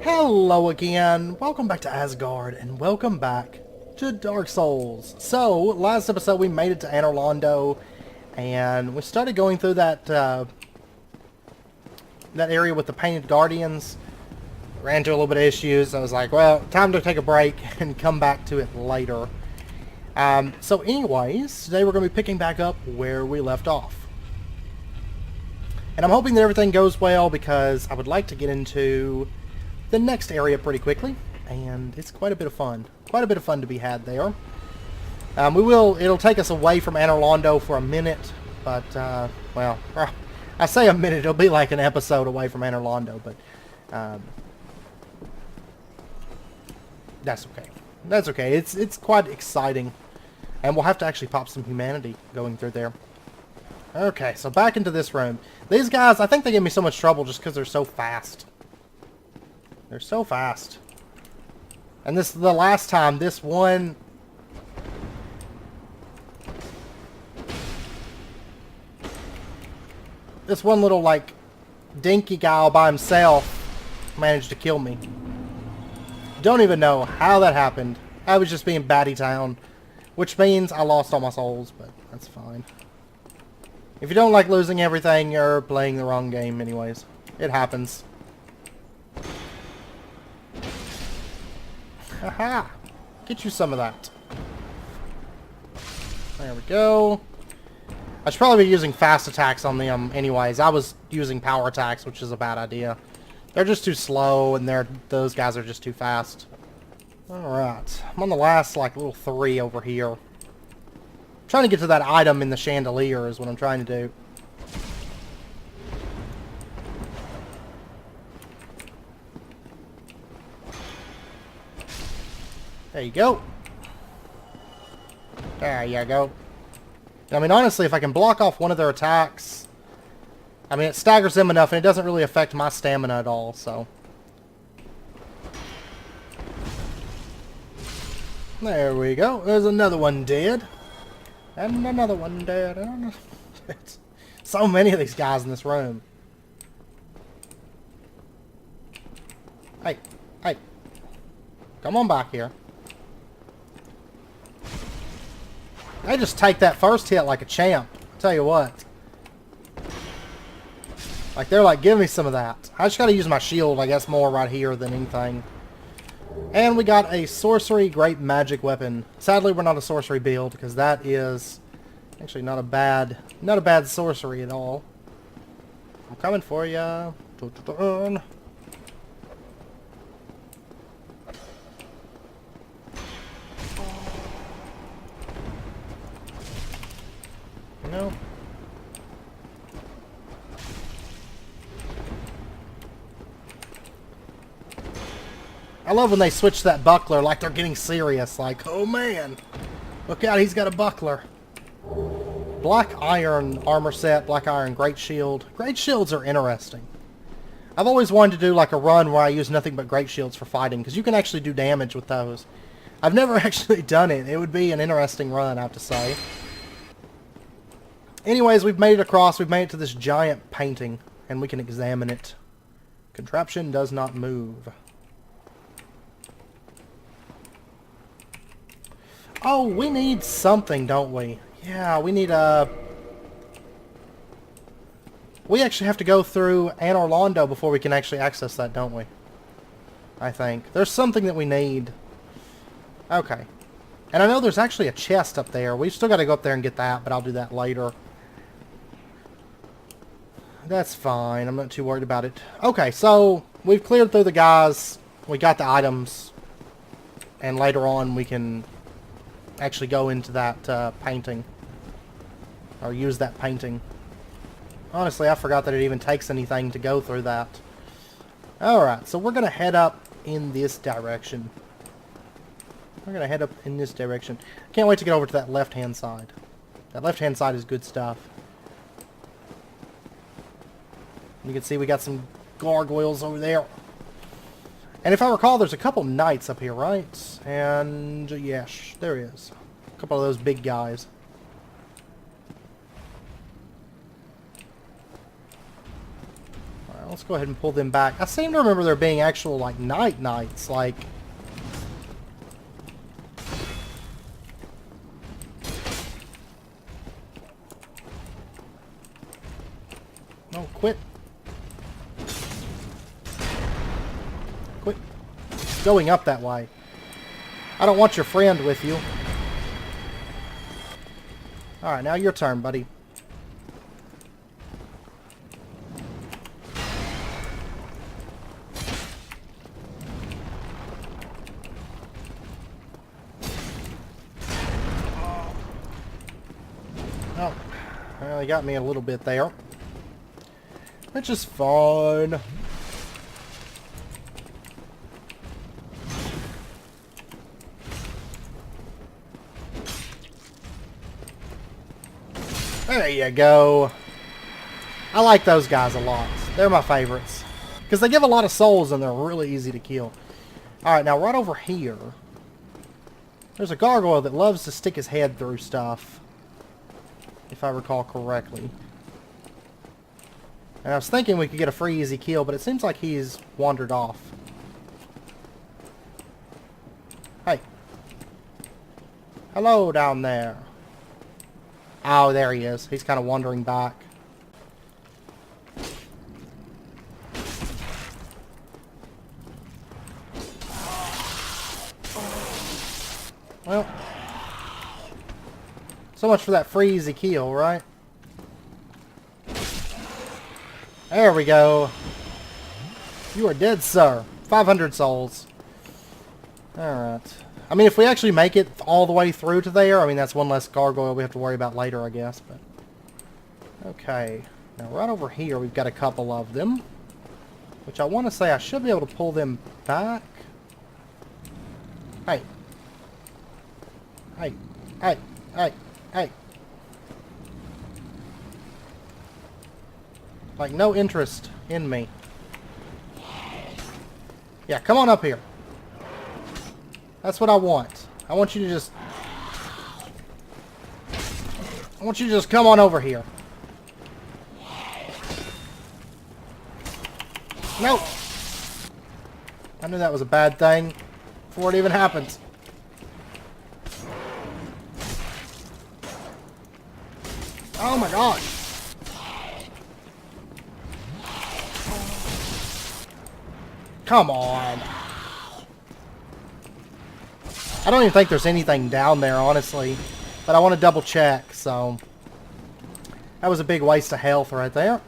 Hello again, welcome back to Asgard, and welcome back to Dark Souls. So, last episode we made it to Anor Londo, and we started going through that area with the painted guardians. Ran into a little bit of issues, I was like, well, time to take a break and come back to it later. So anyways, today we're going to be picking back up where we left off. And I'm hoping that everything goes well because I would like to get into the next area pretty quickly, and it's quite a bit of fun. Quite a bit of fun to be had there. It'll take us away from Anor Londo for a minute, but, well, I say a minute, it'll be like an episode away from Anor Londo, but, that's okay. That's okay. It's quite exciting, and we'll have to actually pop some humanity going through there. Okay, so back into this room. These guys, I think they give me so much trouble just because they're so fast. They're so fast. And this is the last time this one... This one little, like, dinky guy all by himself managed to kill me. Don't even know how that happened. I was just being batty town. Which means I lost all my souls, but that's fine. If you don't like losing everything, you're playing the wrong game anyways. It happens. Haha! Get you some of that. There we go. I should probably be using fast attacks on them anyways. I was using power attacks, which is a bad idea. They're just too slow, and those guys are just too fast. Alright. I'm on the last, like, little 3 over here. I'm trying to get to that item in the chandelier is what I'm trying to do. There you go. There you go. I mean, honestly, if I can block off one of their attacks... I mean, it staggers them enough, and it doesn't really affect my stamina at all, so... There we go. There's another one dead. And another one dead. So many of these guys in this room. Hey. Hey. Come on back here. They just take that first hit like a champ. I'll tell you what. Like, they're like, give me some of that. I just gotta use my shield, I guess, more right here than anything. And we got a sorcery great magic weapon. Sadly, we're not a sorcery build, because that is actually not a bad sorcery at all. I'm coming for ya. No. I love when they switch that buckler like they're getting serious. Like, oh man, look out, he's got a buckler. Black iron armor set, black iron great shield. Great shields are interesting. I've always wanted to do like a run where I use nothing but great shields for fighting, because you can actually do damage with those. I've never actually done it. It would be an interesting run, I have to say. Anyways, we've made it across. We've made it to this giant painting, and we can examine it. Contraption does not move. Oh, we need something, don't we? Yeah, we need a... We actually have to go through Anor Londo before we can actually access that, don't we? I think. There's something that we need. Okay. And I know there's actually a chest up there. We've still got to go up there and get that, but I'll do that later. That's fine. I'm not too worried about it. Okay, so we've cleared through the guys. We got the items. And later on we can actually go into that painting. Or use that painting. Honestly, I forgot that it even takes anything to go through that. Alright, so we're going to head up in this direction. We're going to head up in this direction. Can't wait to get over to that left-hand side. That left-hand side is good stuff. You can see we got some gargoyles over there. And if I recall, there's a couple knights up here, right? And yes, there is. A couple of those big guys. let's go ahead and pull them back. I seem to remember there being actual, like, night knights, like... No, quit. Quit going up that way. I don't want your friend with you. Alright, now your turn, buddy. Oh, well, he got me a little bit there. Which is fine. There you go. I like those guys a lot. They're my favorites. Because they give a lot of souls and they're really easy to kill. Alright, now right over here. There's a gargoyle that loves to stick his head through stuff. If I recall correctly. And I was thinking we could get a free easy kill, but it seems like he's wandered off. Hey. Hello down there. Oh, there he is. He's kind of wandering back. Well, so much for that free easy kill, right? There we go. You are dead, sir. 500 souls. Alright. I mean, if we actually make it all the way through to there, I mean, that's one less gargoyle we have to worry about later, I guess. But okay. Now, right over here, we've got a couple of them. Which I want to say I should be able to pull them back. Hey. Hey. Hey. Hey. Hey. Like, no interest in me. Yeah, come on up here. That's what I want. I want you to just... I want you to just come on over here. Nope. I knew that was a bad thing before it even happened. Oh my gosh. Come on. I don't even think there's anything down there, honestly. But I want to double check, so... That was a big waste of health right there.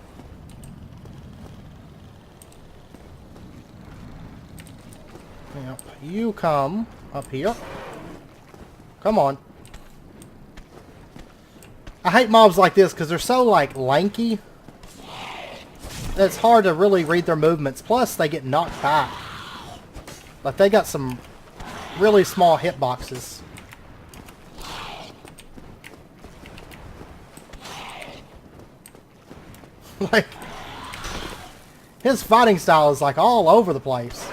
Yep. You come up here. Come on. I hate mobs like this because they're so, like, lanky. It's hard to really read their movements. Plus, they get knocked back. Like, they got some really small hitboxes. Like, his fighting style is, like, all over the place.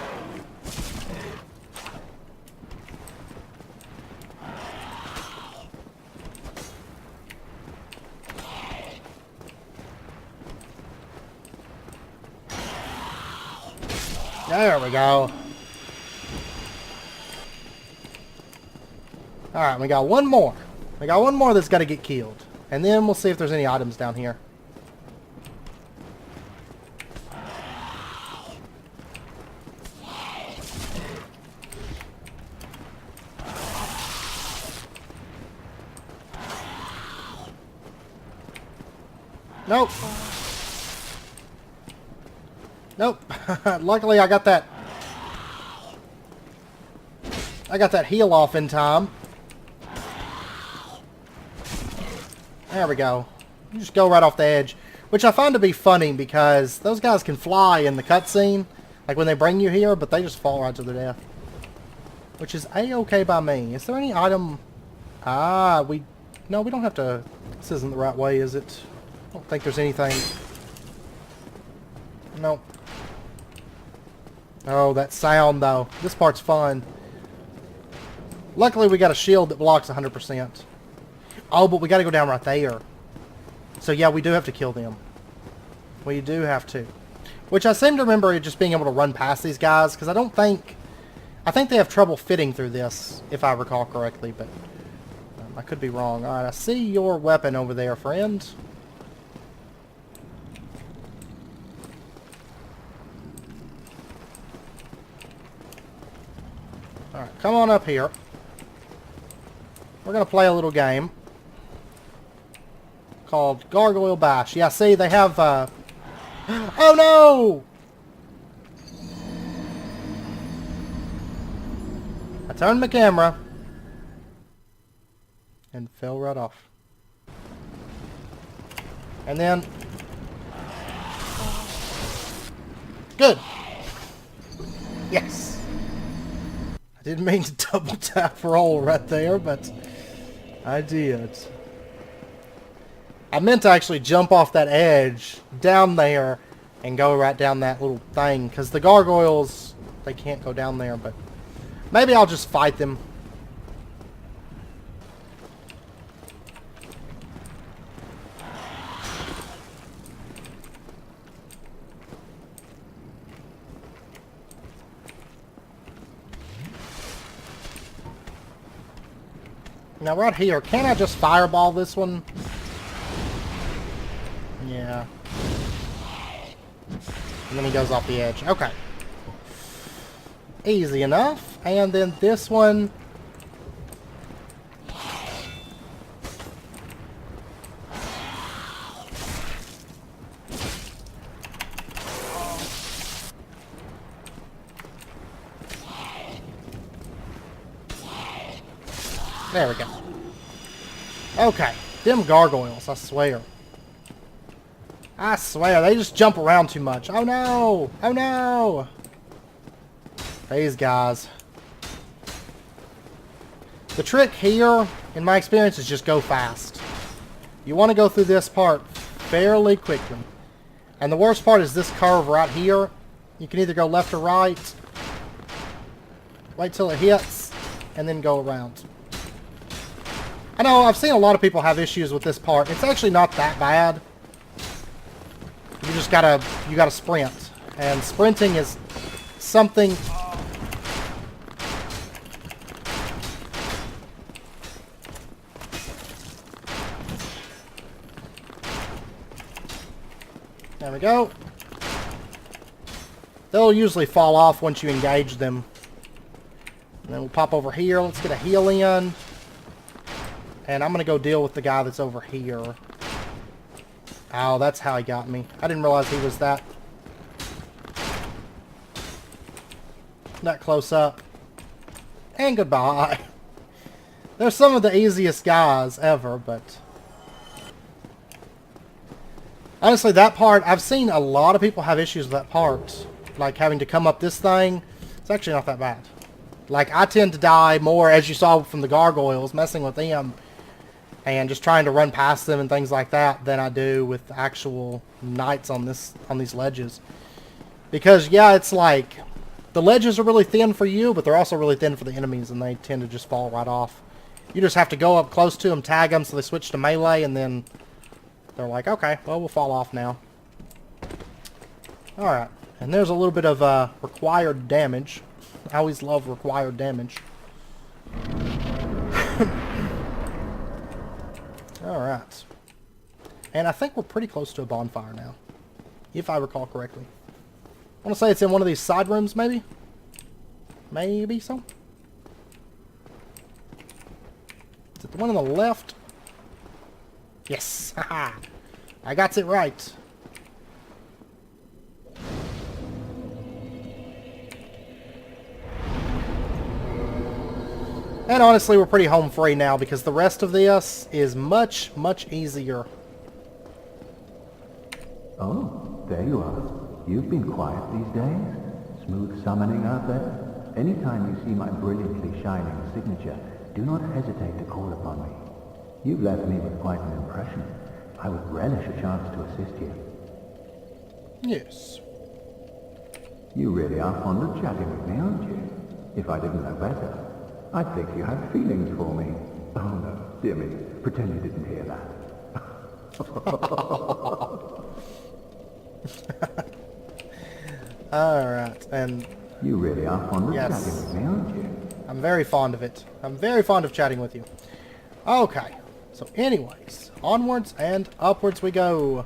There we go. Alright, we got one more. We got one more that's got to get killed. And then we'll see if there's any items down here. Nope. Nope. Luckily I got that heal off in time. There we go. You just go right off the edge. Which I find to be funny because those guys can fly in the cutscene. Like when they bring you here, but they just fall right to their death. Which is A-okay by me. Is there any item... No, we don't have to... This isn't the right way, is it? I don't think there's anything... Nope. Oh, that sound, though. This part's fun. Luckily, we got a shield that blocks 100%. Oh, but we got to go down right there. So, yeah, we do have to kill them. We do have to. Which I seem to remember just being able to run past these guys, because I think they have trouble fitting through this, if I recall correctly, but I could be wrong. Alright, I see your weapon over there, friend. Alright, come on up here. We're going to play a little game called Gargoyle Bash. Yeah, see, they have... Oh, no! I turned my camera and fell right off. And then... Good! Yes! I didn't mean to double tap roll right there, but I did. I meant to actually jump off that edge down there and go right down that little thing, because the gargoyles, they can't go down there, but maybe I'll just fight them. Now right here, can I just fireball this one? Yeah. And then he goes off the edge. Okay. Easy enough. And then this one... There we go. Okay. Them gargoyles, I swear. I swear, they just jump around too much. Oh no! Oh no! These guys. The trick here, in my experience, is just go fast. You want to go through this part fairly quickly. And the worst part is this curve right here. You can either go left or right. Wait till it hits, and then go around. I know, I've seen a lot of people have issues with this part. It's actually not that bad. You just gotta sprint. And sprinting is something... There we go. They'll usually fall off once you engage them. And then we'll pop over here. Let's get a heal in. And I'm going to go deal with the guy that's over here. Oh, that's how he got me. I didn't realize he was that close up. And goodbye. They're some of the easiest guys ever, but... Honestly, that part, I've seen a lot of people have issues with that part. Like having to come up this thing. It's actually not that bad. Like, I tend to die more, as you saw from the gargoyles, messing with them. And just trying to run past them and things like that than I do with actual knights on these ledges. Because, yeah, it's like... The ledges are really thin for you, but they're also really thin for the enemies, and they tend to just fall right off. You just have to go up close to them, tag them so they switch to melee, and then... They're like, okay, well, we'll fall off now. Alright. And there's a little bit of required damage. I always love required damage. Alright. And I think we're pretty close to a bonfire now. If I recall correctly. I want to say it's in one of these side rooms, maybe? Maybe so? Is it the one on the left? Yes! Haha! I got it right. And honestly, we're pretty home free now because the rest of this is much, much easier. Oh, there you are. You've been quiet these days. Smooth summoning out there. Anytime you see my brilliantly shining signature, do not hesitate to call upon me. You've left me with quite an impression. I would relish a chance to assist you. Yes. You really are fond of chatting with me, aren't you? If I didn't know better, I'd think you had feelings for me. Oh no, dear me, pretend you didn't hear that. Alright, and You really are fond of Yes. chatting with me, aren't you? I'm very fond of it. I'm very fond of chatting with you. Okay, so anyways, onwards and upwards we go.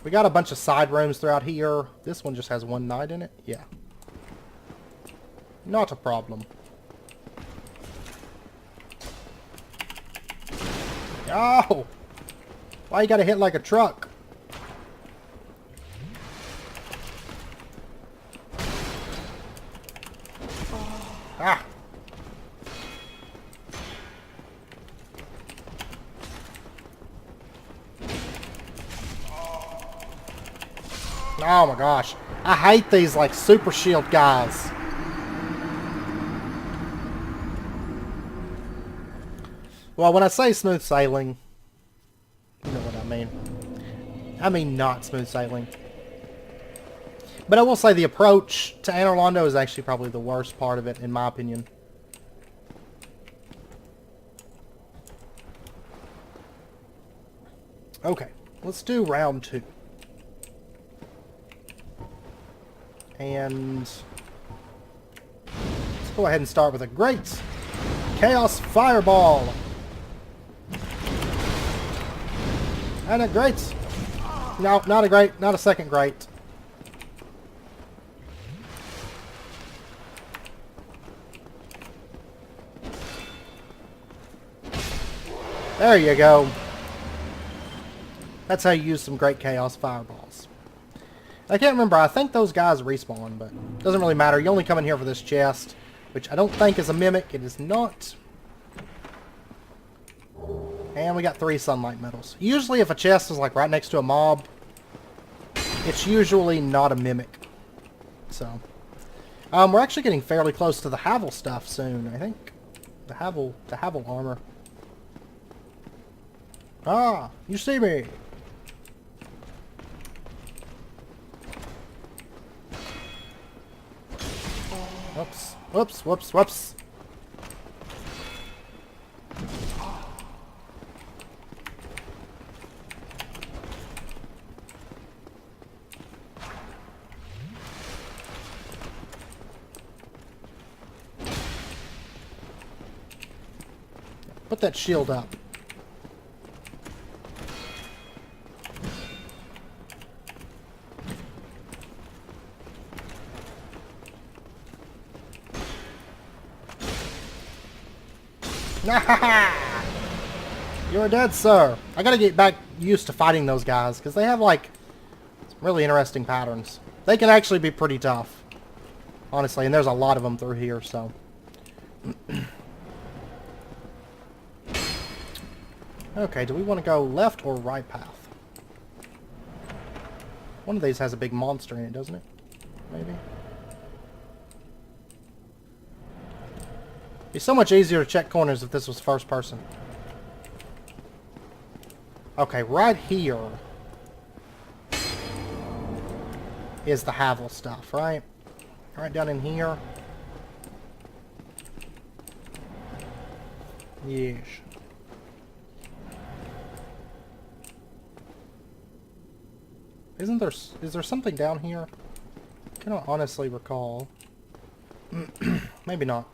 We got a bunch of side rooms throughout here. This one just has one knight in it? Yeah. Not a problem. Oh! Why you gotta hit like a truck? Ah! Oh my gosh. I hate these like super shield guys. Well, when I say smooth sailing, you know what I mean. I mean not smooth sailing. But I will say the approach to Anor Londo is actually probably the worst part of it, in my opinion. Okay, let's do round 2. And let's go ahead and start with a great Chaos Fireball. And a great... No, not a great, not a second great. There you go. That's how you use some great Chaos Fireballs. I can't remember. I think those guys respawn, but it doesn't really matter. You only come in here for this chest, which I don't think is a mimic. It is not. And we got 3 sunlight medals. Usually if a chest is like right next to a mob, it's usually not a mimic. So, we're actually getting fairly close to the Havel stuff soon, I think. The Havel armor. Ah, you see me. Whoops, whoops, whoops, whoops. Put that shield up. You're dead, sir. I gotta get back used to fighting those guys, because they have, like, some really interesting patterns. They can actually be pretty tough, honestly, and there's a lot of them through here, so. Okay, do we want to go left or right path? One of these has a big monster in it, doesn't it? Maybe? It'd be so much easier to check corners if this was first person. Okay, right here is the Havel stuff, right? Right down in here. Yes. Is there something down here? I cannot honestly recall. Maybe not.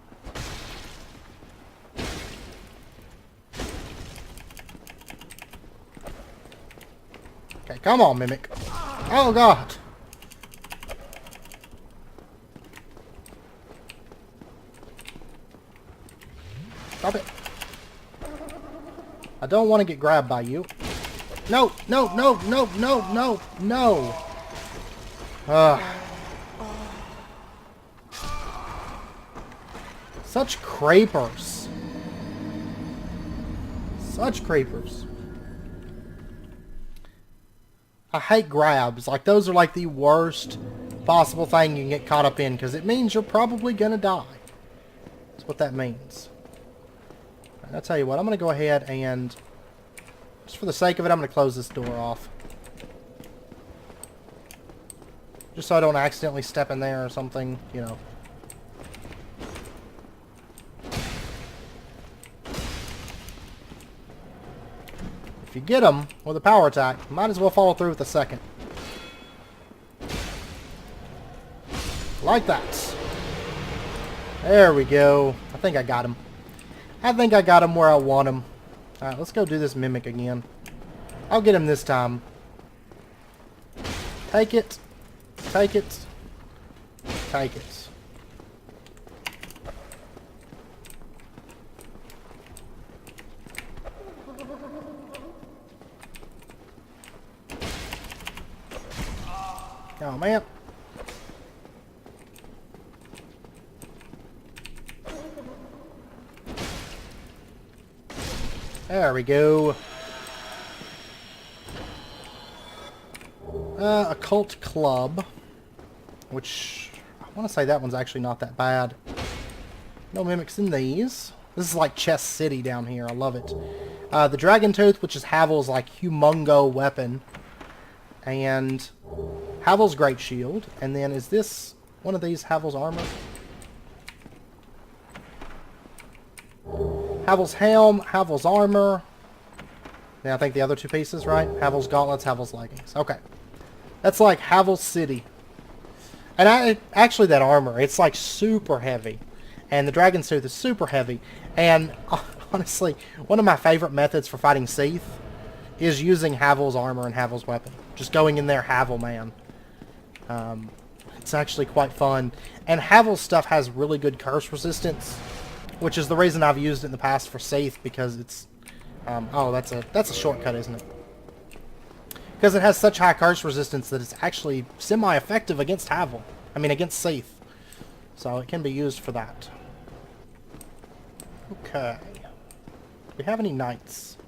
Okay, come on, Mimic. Oh, God. Stop it. I don't want to get grabbed by you. No, no, no, no, no, no, no. Such creepers. Such creepers. I hate grabs. Like, those are like the worst possible thing you can get caught up in, because it means you're probably gonna die. That's what that means. I'll tell you what, I'm gonna go ahead and, just for the sake of it, I'm gonna close this door off. Just so I don't accidentally step in there or something, you know. If you get them with a power attack, might as well follow through with the second. Like that. There we go. I think I got him. I think I got him where I want him. Alright, let's go do this mimic again. I'll get him this time. Take it. Take it. Take it. Oh, man. There we go. Occult Club. Which, I want to say that one's actually not that bad. No mimics in these. This is like Chess City down here. I love it. The Dragon Tooth, which is Havel's like humongo weapon. And Havel's Great Shield. And then is this one of these Havel's armor? Havel's Helm, Havel's Armor. Then I think the other two pieces, right? Havel's Gauntlets, Havel's Leggings. Okay. That's like Havel's City. And actually that armor, it's like super heavy. And the Dragon's Tooth is super heavy. And honestly, one of my favorite methods for fighting Seath is using Havel's armor and Havel's weapon. Just going in there Havel man. It's actually quite fun. And Havel's stuff has really good curse resistance, which is the reason I've used it in the past for Seath, because it's... oh, that's a shortcut, isn't it? Because it has such high curse resistance that it's actually semi-effective against Havel. I mean, against Seath. So it can be used for that. Okay. Do we have any knights?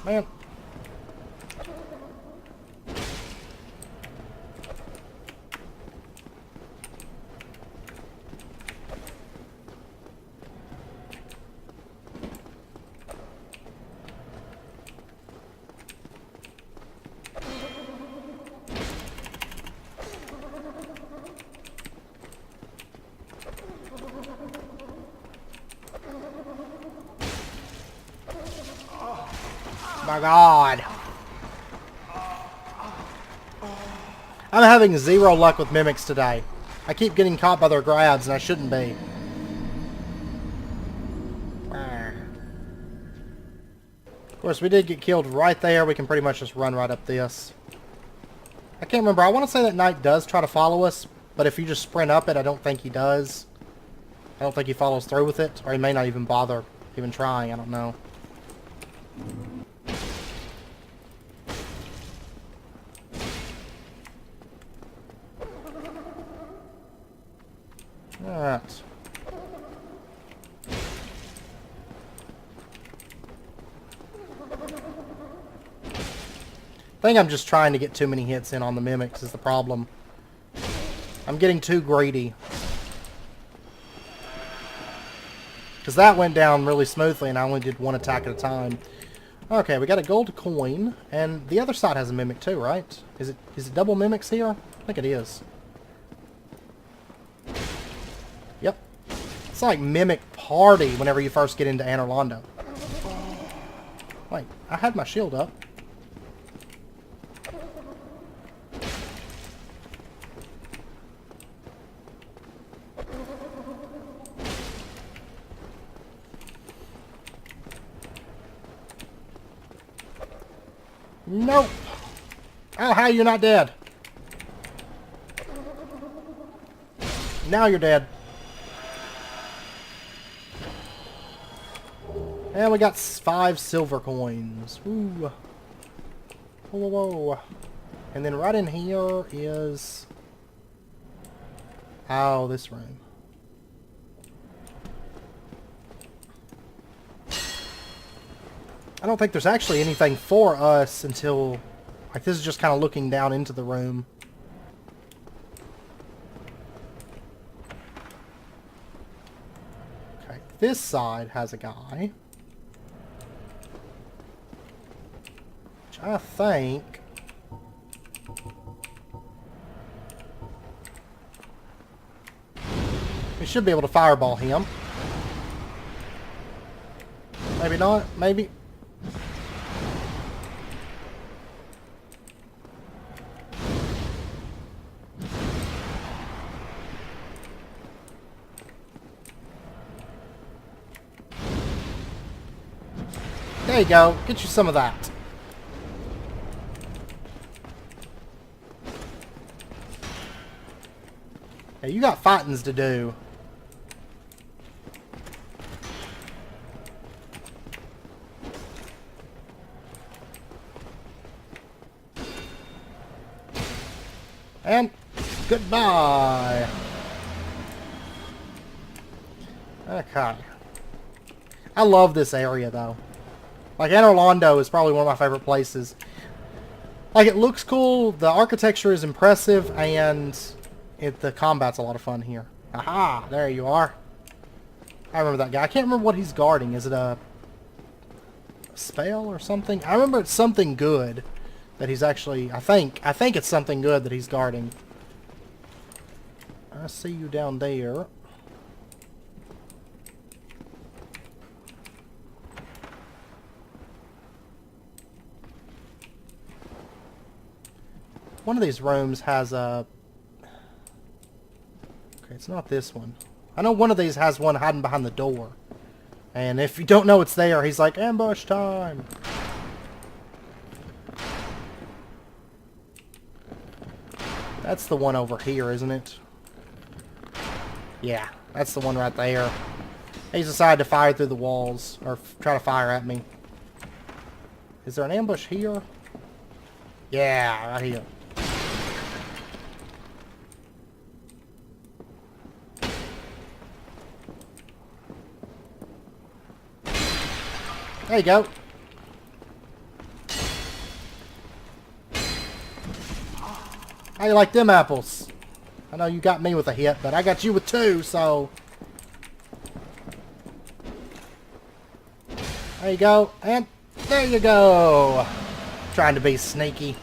Man. My God. I'm having zero luck with mimics today. I keep getting caught by their grabs and I shouldn't be. Of course, we did get killed right there. We can pretty much just run right up this. I can't remember. I want to say that knight does try to follow us, but if you just sprint up it, I don't think he does. I don't think he follows through with it, or he may not even bother even trying. I don't know. Alright. I think I'm just trying to get too many hits in on the mimics is the problem. I'm getting too greedy. Because that went down really smoothly and I only did one attack at a time. Okay, we got a gold coin. And the other side has a mimic too, right? Is it double mimics here? I think it is. Yep. It's like Mimic Party whenever you first get into Anor Londo. Wait, I had my shield up. Nope. Oh, how are you not dead? Now you're dead. And we got 5 silver coins. Ooh. Whoa, whoa, whoa. And then right in here is... oh, this room. I don't think there's actually anything for us until... like, this is just kind of looking down into the room. Okay, this side has a guy. Which I think... we should be able to fireball him. Maybe not. Maybe. There you go. Get you some of that. Yeah, you got fightings to do. And goodbye. Okay. I love this area though. Like Anor Londo is probably one of my favorite places. Like it looks cool, the architecture is impressive, and the combat's a lot of fun here. Aha! There you are. I remember that guy. I can't remember what he's guarding. Is it a spell or something? I remember it's something good that he's actually... I think it's something good that he's guarding. I see you down there. One of these rooms has a... Okay, it's not this one. I know one of these has one hiding behind the door. And if you don't know it's there, he's like, ambush time! That's the one over here, isn't it? Yeah, that's the one right there. He's decided to fire through the walls, or try to fire at me. Is there an ambush here? Yeah, right here. There you go. How you like them apples? I know you got me with a hit, but I got you with two, so... There you go, and there you go! Trying to be sneaky.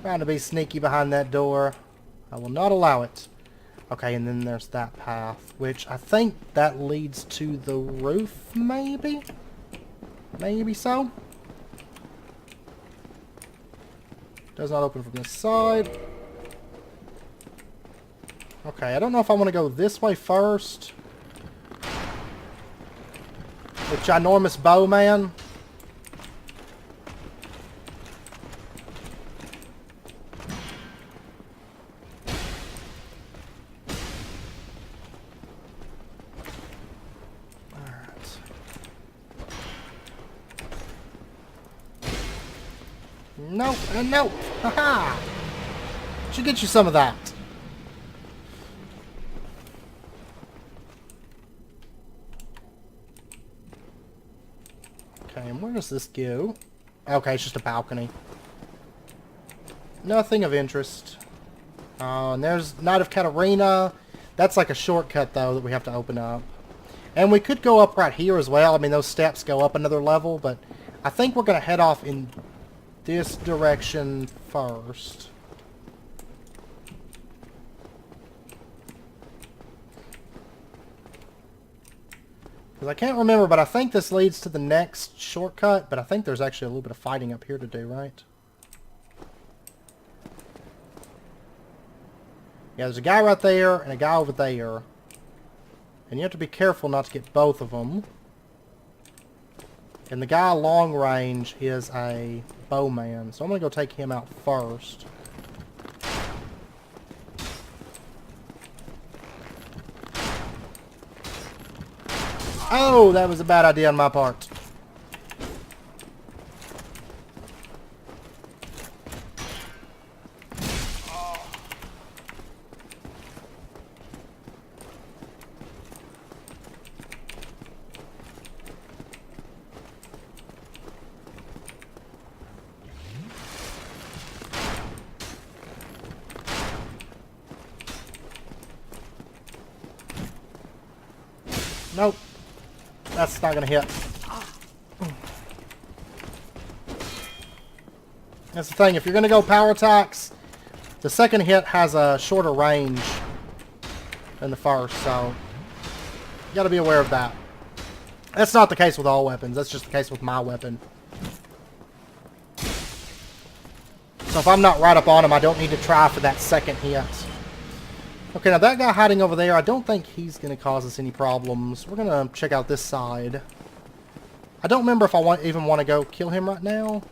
Trying to be sneaky behind that door. I will not allow it. Okay, and then there's that path, which I think that leads to the roof, maybe? Maybe so? Does not open from this side. Okay, I don't know if I want to go this way first. The ginormous bowman. Nope, and nope. Haha! Should get you some of that. Okay, and where does this go? Okay, it's just a balcony. Nothing of interest. Oh, and there's Knight of Katarina. That's like a shortcut, though, that we have to open up. And we could go up right here as well. I mean, those steps go up another level, but I think we're going to head off in this direction first. Because I can't remember, but I think this leads to the next shortcut, but I think there's actually a little bit of fighting up here to do, right? Yeah, there's a guy right there and a guy over there. And you have to be careful not to get both of them. And the guy long range is a bowman, so I'm going to go take him out first. Oh, that was a bad idea on my part. Nope. That's not going to hit. That's the thing. If you're going to go power attacks, the second hit has a shorter range than the first, so you got to be aware of that. That's not the case with all weapons. That's just the case with my weapon. So if I'm not right up on him, I don't need to try for that second hit. Okay, now that guy hiding over there, I don't think he's going to cause us any problems. We're going to check out this side. I don't remember if I even want to go kill him right now.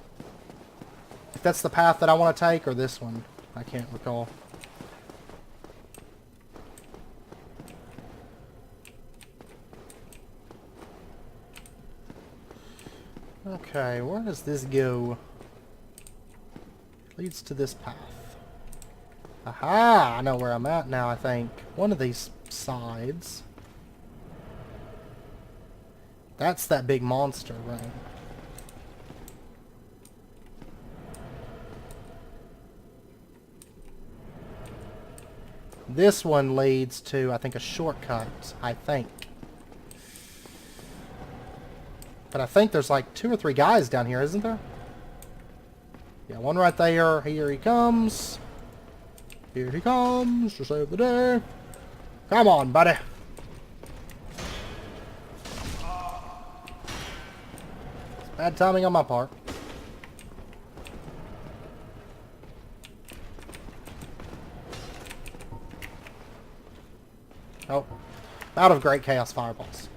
If that's the path that I want to take, or this one. I can't recall. Okay, where does this go? It leads to this path. Aha! I know where I'm at now, I think. One of these sides. That's that big monster, right? This one leads to, I think, a shortcut, I think. But I think there's like 2 or 3 guys down here, isn't there? Yeah, one right there. Here he comes. Here he comes to save the day. Come on, buddy. It's bad timing on my part. Oh. Out of Great Chaos Fireballs.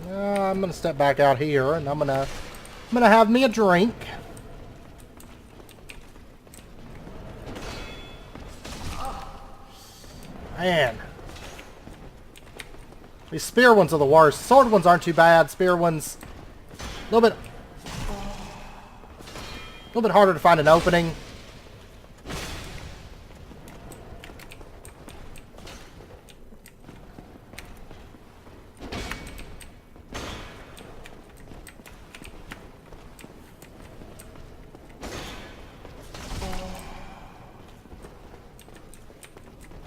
I'm gonna step back out here, and I'm gonna have me a drink. Man, these spear ones are the worst. Sword ones aren't too bad. Spear ones, a little bit harder to find an opening.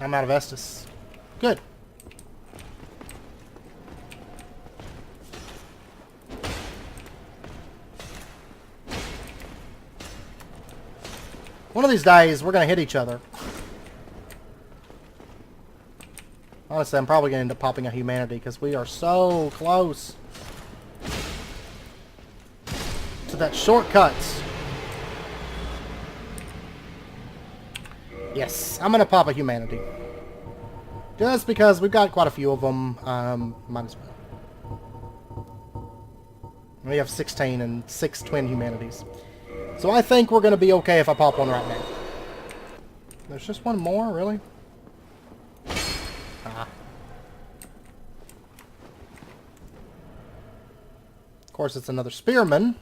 I'm out of Estus. Good. One of these days, we're going to hit each other. Honestly, I'm probably going to end up popping a humanity because we are so close to that shortcut. Yes, I'm going to pop a humanity. Just because we've got quite a few of them. Might as well. We have 16 and 6 twin humanities. So I think we're going to be okay if I pop one right now. There's just one more, really? Ah. Of course, it's another spearman.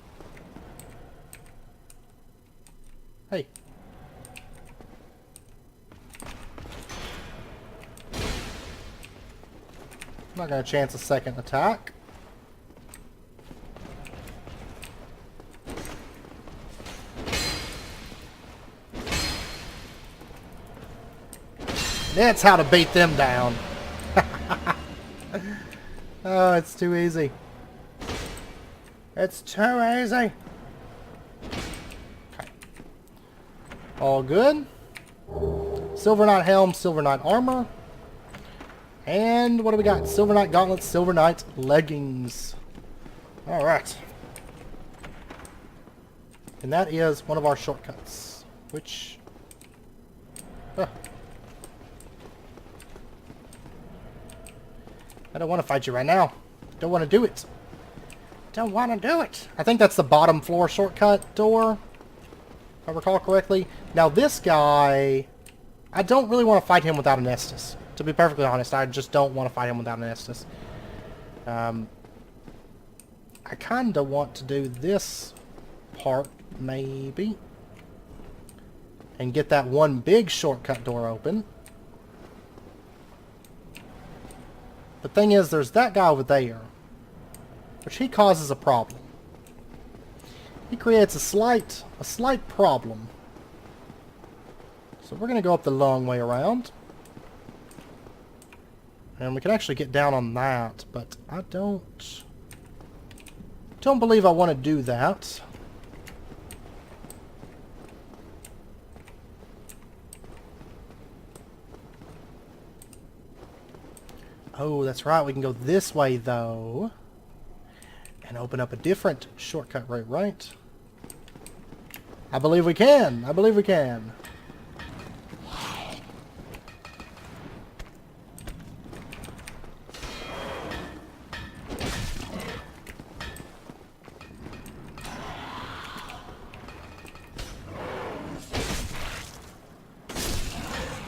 Hey. I'm not going to chance a second attack. That's how to beat them down. Oh, it's too easy. It's too easy. Okay. All good. Silver Knight Helm, Silver Knight Armor. And what do we got? Silver Knight Gauntlets, Silver Knight Leggings. Alright. And that is one of our shortcuts. Which... I don't want to fight you right now. Don't want to do it. Don't want to do it. I think that's the bottom floor shortcut door, if I recall correctly. Now this guy, I don't really want to fight him without an Estus. To be perfectly honest, I just don't want to fight him without an Estus. I kind of want to do this part, maybe. And get that one big shortcut door open. The thing is, there's that guy over there, which he causes a problem. He creates a slight problem. So we're going to go up the long way around. And we can actually get down on that, but I don't Don't believe I want to do that. Oh, that's right. We can go this way, though. And open up a different shortcut route, right? I believe we can. I believe we can.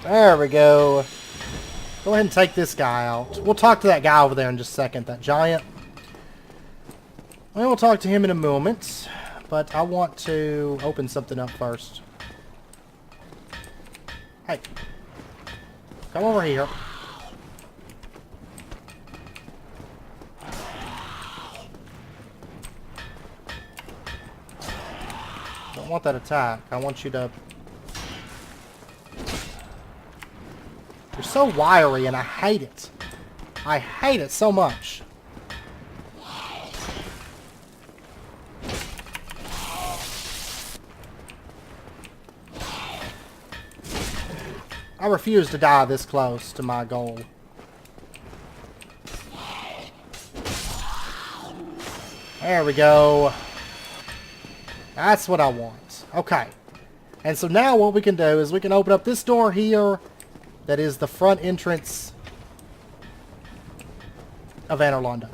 There we go. Go ahead and take this guy out. We'll talk to that guy over there in just a second, that giant. We'll talk to him in a moment, but I want to open something up first. Hey. Come over here. Don't want that attack. I want you to... You're so wiry, and I hate it. I hate it so much. I refuse to die this close to my goal. There we go. That's what I want. Okay. And so now what we can do is we can open up this door here. That is the front entrance of Anor Londo.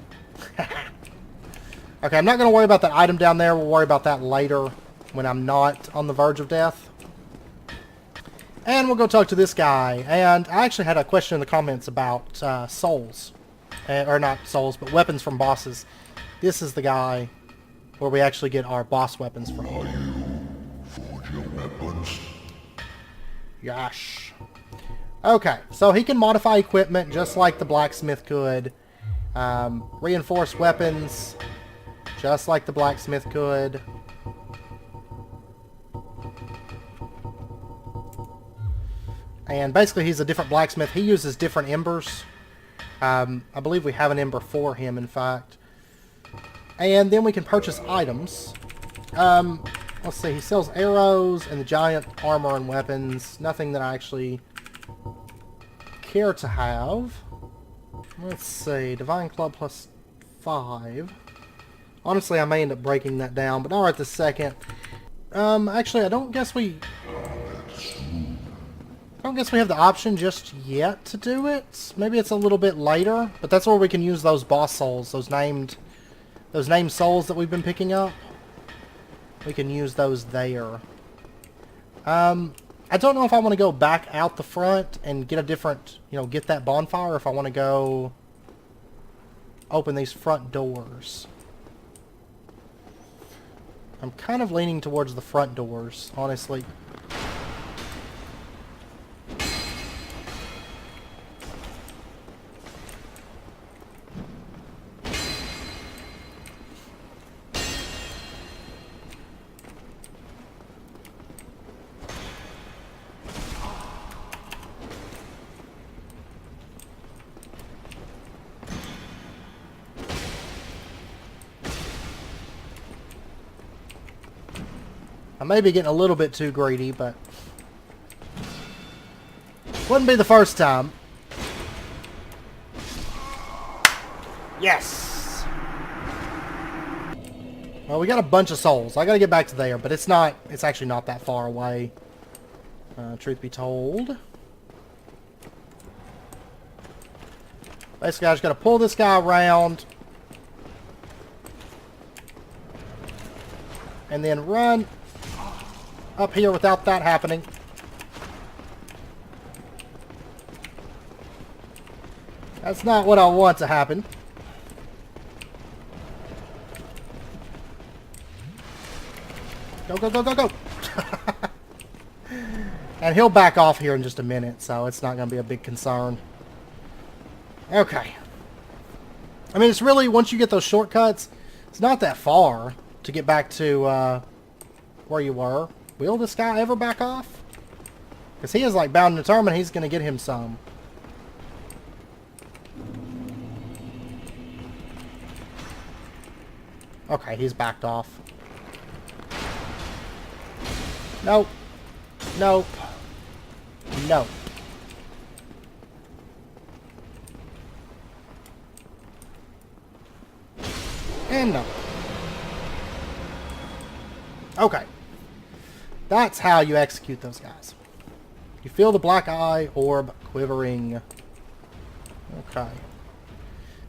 Okay, I'm not going to worry about that item down there. We'll worry about that later when I'm not on the verge of death. And we'll go talk to this guy. And I actually had a question in the comments about souls. Or not souls, but weapons from bosses. This is the guy where we actually get our boss weapons from. Are you forge your weapons? Yash. Okay, so he can modify equipment just like the blacksmith could. Reinforce weapons just like the blacksmith could. And basically he's a different blacksmith. He uses different embers. I believe we have an ember for him, in fact. And then we can purchase items. Let's see, he sells arrows and the giant armor and weapons. Nothing that I actually care to have. Let's see, Divine Club plus 5. Honestly, I may end up breaking that down, but not right this second. Actually, I don't guess we have the option just yet to do it. Maybe it's a little bit later, but that's where we can use those boss souls, those named souls that we've been picking up. We can use those there. I don't know if I want to go back out the front and get a different, get that bonfire, or if I want to go open these front doors. I'm kind of leaning towards the front doors, honestly. I may be getting a little bit too greedy, but wouldn't be the first time. Yes! Well, we got a bunch of souls. I gotta get back to there, but it's actually not that far away. Truth be told. Basically, I just gotta pull this guy around. And then run up here without that happening. That's not what I want to happen. Go, go, go, go, go! And he'll back off here in just a minute, so it's not going to be a big concern. Okay. I mean, it's really, once you get those shortcuts, it's not that far to get back to where you were. Will this guy ever back off? Because he is like bound and determined he's going to get him some. Okay, he's backed off. Nope. Nope. Nope. And no. Okay. That's how you execute those guys. You feel the black eye orb quivering. Okay.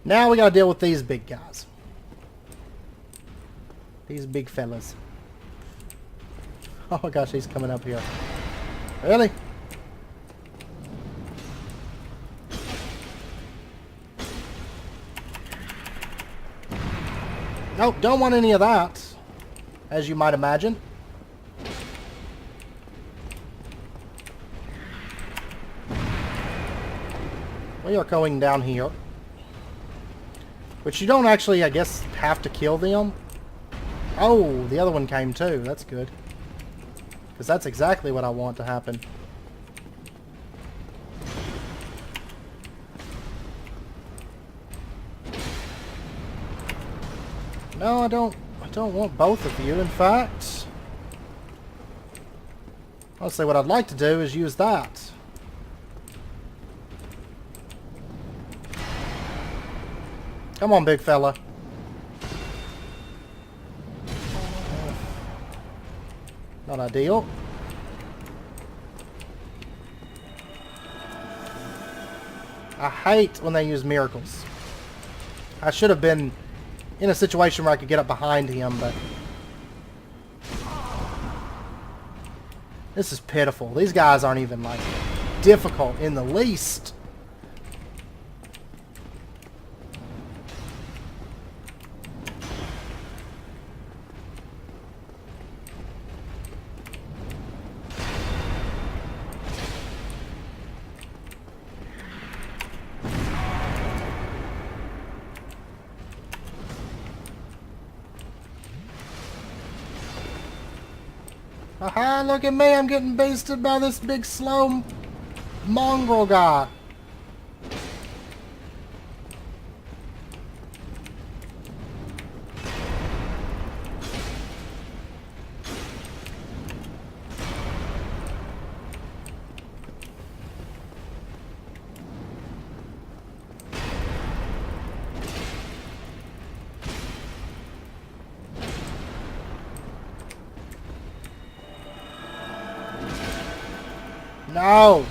Now we gotta deal with these big guys. These big fellas. Oh my gosh, he's coming up here. Really? Nope, don't want any of that, as you might imagine. We are going down here. Which you don't actually, I guess, have to kill them. Oh, the other one came too. That's good. Because that's exactly what I want to happen. No, I don't want both of you. In fact, honestly, what I'd like to do is use that. Come on, big fella. Not ideal. I hate when they use miracles. I should have been in a situation where I could get up behind him, but this is pitiful. These guys aren't even, like, difficult in the least. Aha, look at me, I'm getting beasted by this big slow mongrel guy. No!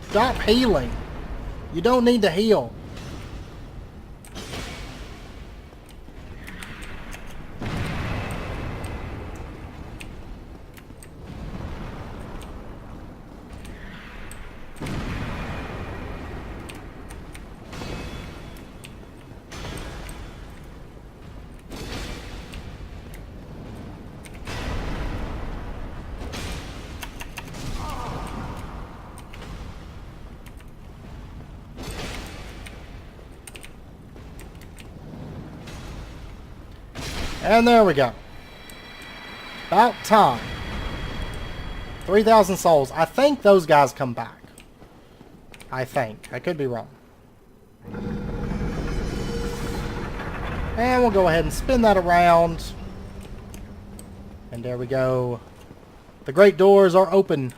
Stop healing. You don't need to heal. And there we go. About time. 3,000 souls. I think those guys come back. I think. I could be wrong. And we'll go ahead and spin that around. And there we go. The great doors are open.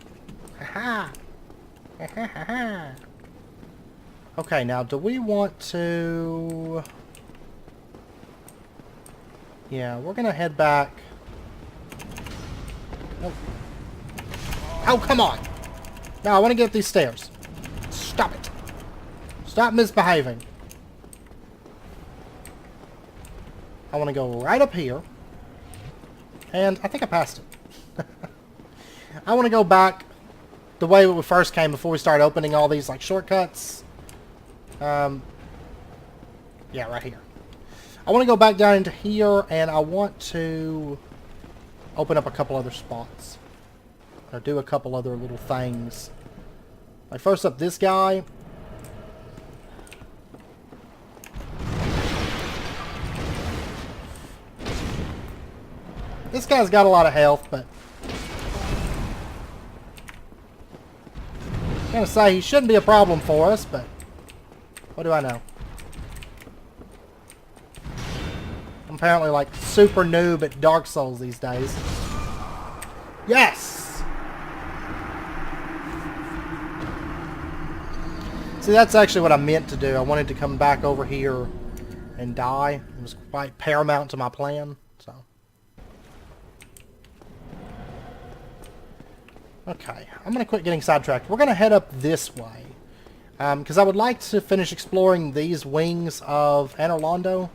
Ha ha. Okay, now do we want to... Yeah, we're gonna head back. Oh, oh come on! Now I want to get up these stairs. Stop it! Stop misbehaving. I want to go right up here. And I think I passed it. I want to go back the way we first came before we started opening all these like shortcuts. Yeah, right here. I want to go back down into here, and I want to open up a couple other spots. Or do a couple other little things. Like, first up, this guy. This guy's got a lot of health, but... I'm gonna say he shouldn't be a problem for us, but... What do I know? I'm apparently like super noob at Dark Souls these days. Yes! See, that's actually what I meant to do. I wanted to come back over here and die. It was quite paramount to my plan, so. Okay, I'm going to quit getting sidetracked. We're going to head up this way. Because I would like to finish exploring these wings of Anor Londo.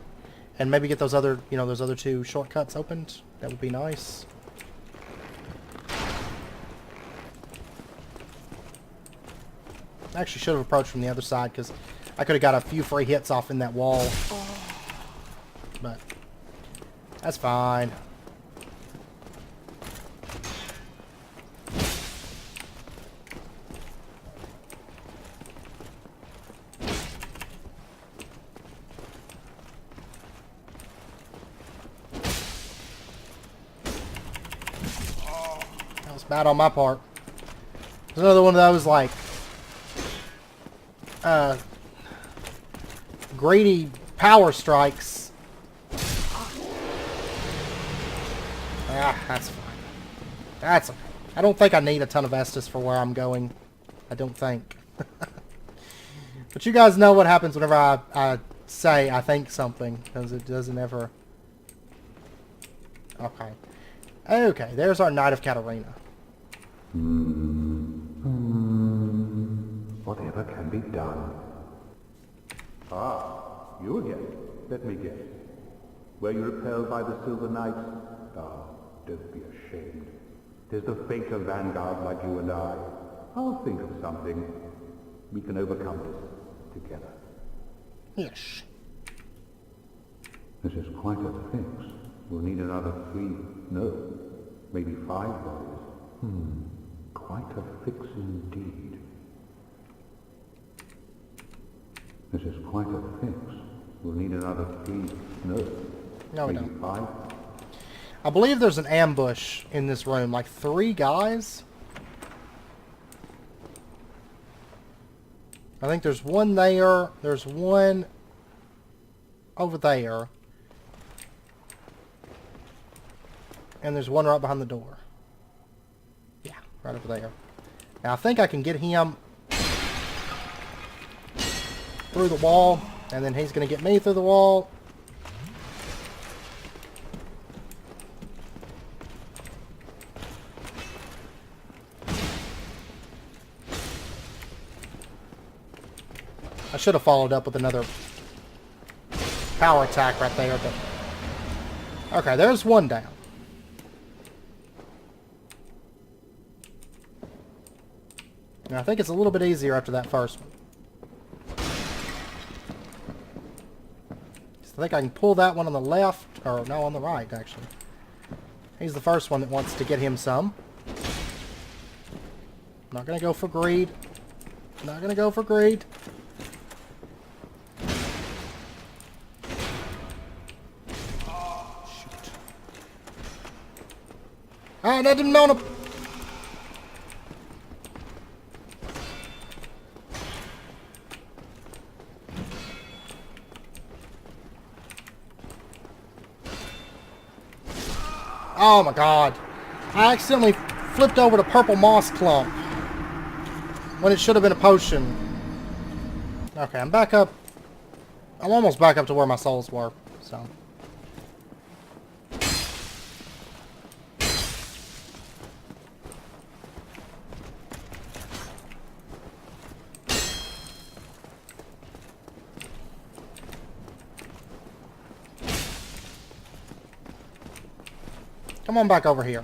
And maybe get those other, those other 2 shortcuts opened. That would be nice. I actually should have approached from the other side because I could have got a few free hits off in that wall. But that's fine. That was bad on my part. There's another one of those like greedy power strikes. Ah, that's fine. That's okay. I don't think I need a ton of Estus for where I'm going. I don't think. But you guys know what happens whenever I say I think something, because it doesn't ever... Okay. Okay, there's our Knight of Katarina. Whatever can be done. Ah, you again. Let me guess. Were you repelled by the Silver Knights? Ah, don't be ashamed. 'Tis the fate of Vanguard like you and I. I'll think of something. We can overcome this together. Yes. This is quite a fix. We'll need another 3, no, maybe 5 bodies. Quite a fix indeed. This is quite a fix. We'll need another 3, No, we maybe don't. 5. I believe there's an ambush in this room, like 3 guys. I think there's one there, there's one over there, and there's one right behind the door. Yeah, right over there. Now I think I can get him through the wall, and then he's going to get me through the wall. I should have followed up with another power attack right there, but... Okay, there's one down. And I think it's a little bit easier after that first one. So I think I can pull that one on the left, or no, on the right, actually. He's the first one that wants to get him some. Not gonna go for greed. Not gonna go for greed. I didn't know to... Oh my god. I accidentally flipped over to purple moss clump when it should have been a potion. Okay, I'm back up. I'm almost back up to where my souls were, so... Come on back over here.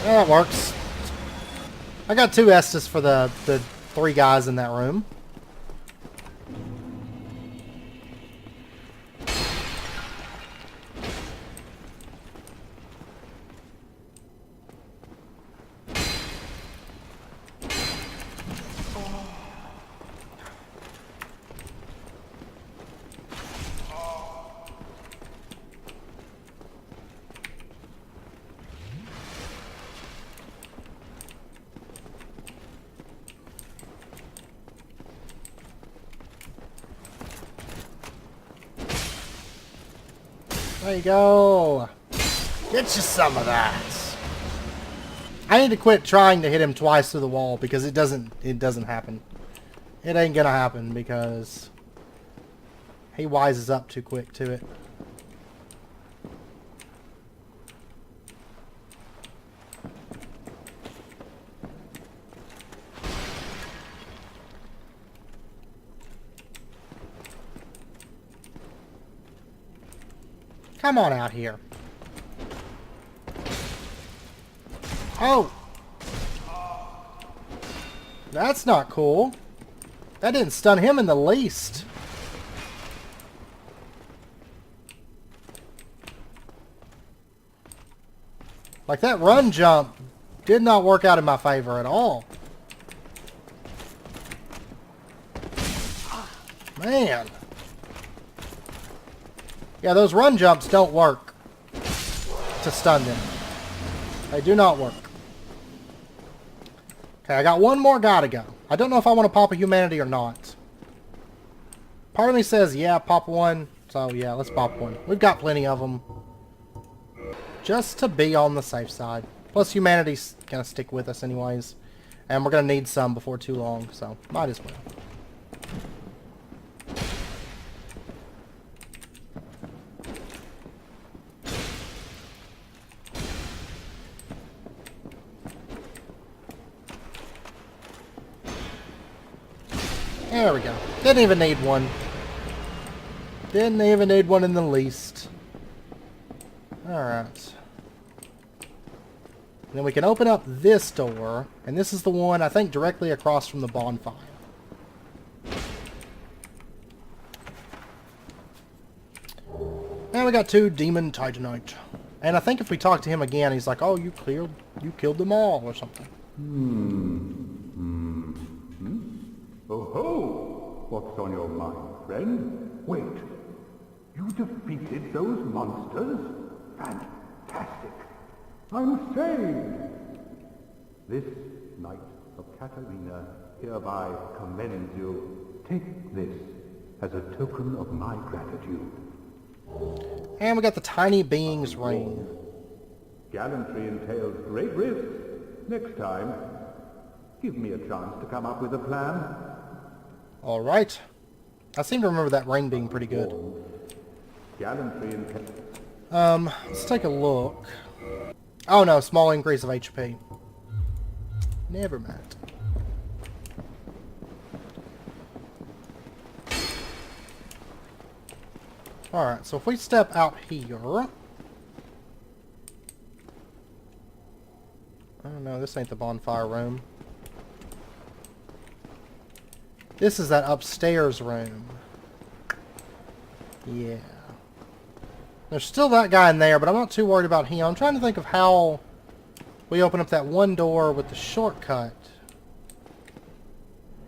Yeah, that works. I got 2 Estus for the 3 guys in that room. There you go. Get you some of that. I need to quit trying to hit him twice through the wall because it doesn't happen. It ain't gonna happen because he wises up too quick to it. Come on out here. Oh! That's not cool. That didn't stun him in the least. Like, that run jump did not work out in my favor at all. Man. Yeah, those run jumps don't work to stun them. They do not work. Okay, I got one more guy to go. I don't know if I want to pop a humanity or not. Part of me says, yeah, pop one. So, yeah, let's pop one. We've got plenty of them. Just to be on the safe side. Plus, humanity's going to stick with us anyways. And we're going to need some before too long, so might as well. There we go. Didn't even need one. Didn't even need one in the least. Alright. Then we can open up this door. And this is the one, I think, directly across from the bonfire. And we got 2 Demon Titanite. And I think if we talk to him again, he's like, oh, you killed them all, or something. Oh ho! What's on your mind, friend? Wait. You defeated those monsters? Fantastic! I'm saved! This Knight of Katarina hereby commends you. Take this as a token of my gratitude. And we got the Tiny Being's Ring. Gallantry entails great risks. Next time, give me a chance to come up with a plan. Alright. I seem to remember that ring being pretty good. Gallantry entails... Let's take a look. Oh no, small increase of HP. Never mind. Alright, so if we step out here... Oh no, this ain't the bonfire room. This is that upstairs room. Yeah. There's still that guy in there, but I'm not too worried about him. I'm trying to think of how we open up that one door with the shortcut.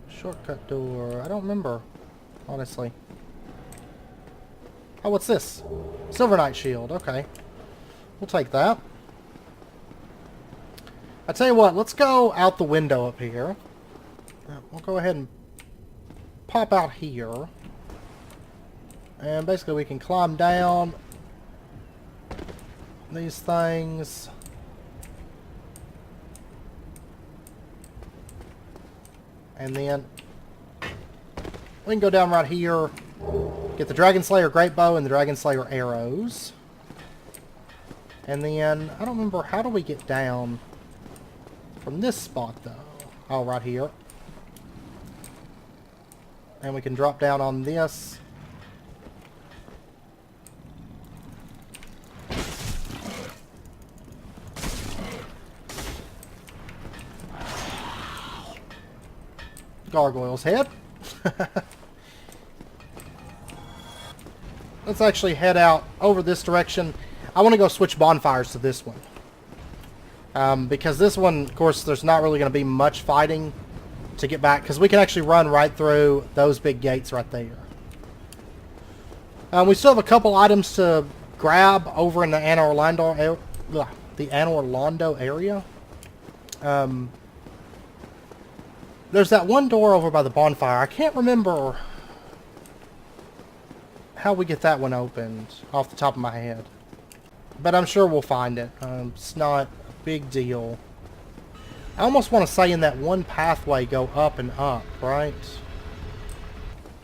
Shortcut door. I don't remember, honestly. Oh, what's this? Silver Knight shield. Okay. We'll take that. I tell you what, let's go out the window up here. We'll go ahead and pop out here. And basically we can climb down these things. And then we can go down right here, get the Dragon Slayer Great Bow and the Dragon Slayer arrows. And then, I don't remember, how do we get down from this spot though? Oh, right here. And we can drop down on this. Gargoyle's head. Let's actually head out over this direction. I want to go switch bonfires to this one. Because this one, of course, there's not really going to be much fighting to get back. Because we can actually run right through those big gates right there. We still have a couple items to grab over in the Anor Londo area. There's that one door over by the bonfire. I can't remember how we get that one opened off the top of my head. But I'm sure we'll find it. It's not a big deal. I almost want to say in that one pathway go up and up, right?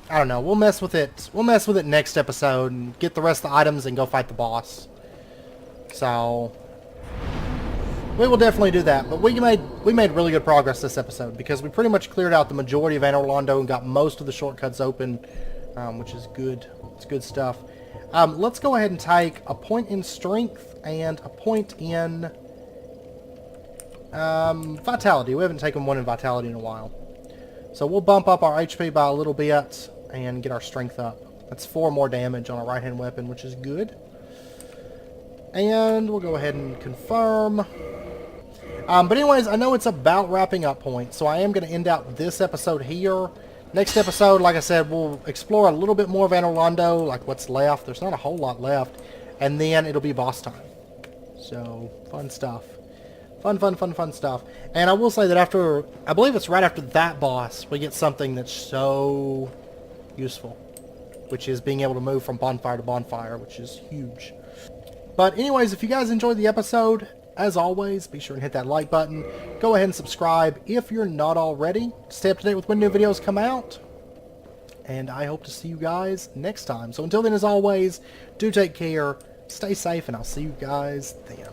I don't know. We'll mess with it. We'll mess with it next episode and get the rest of the items and go fight the boss. So we will definitely do that. But we made really good progress this episode because we pretty much cleared out the majority of Anor Londo and got most of the shortcuts open, which is good. It's good stuff. Let's go ahead and take a point in strength and a point in vitality. We haven't taken one in vitality in a while. So we'll bump up our HP by a little bit and get our strength up. That's 4 more damage on a right-hand weapon, which is good. And we'll go ahead and confirm. But anyways, I know it's about wrapping up point, so I am going to end out this episode here. Next episode, like I said, we'll explore a little bit more of Anor Londo, like what's left. There's not a whole lot left. And then it'll be boss time. So, fun stuff. Fun stuff. And I will say that after, I believe it's right after that boss, we get something that's so useful. Which is being able to move from bonfire to bonfire, which is huge. But anyways, if you guys enjoyed the episode, as always, be sure and hit that like button. Go ahead and subscribe if you're not already. Stay up to date with when new videos come out. And I hope to see you guys next time. So until then, as always, do take care, stay safe, and I'll see you guys then.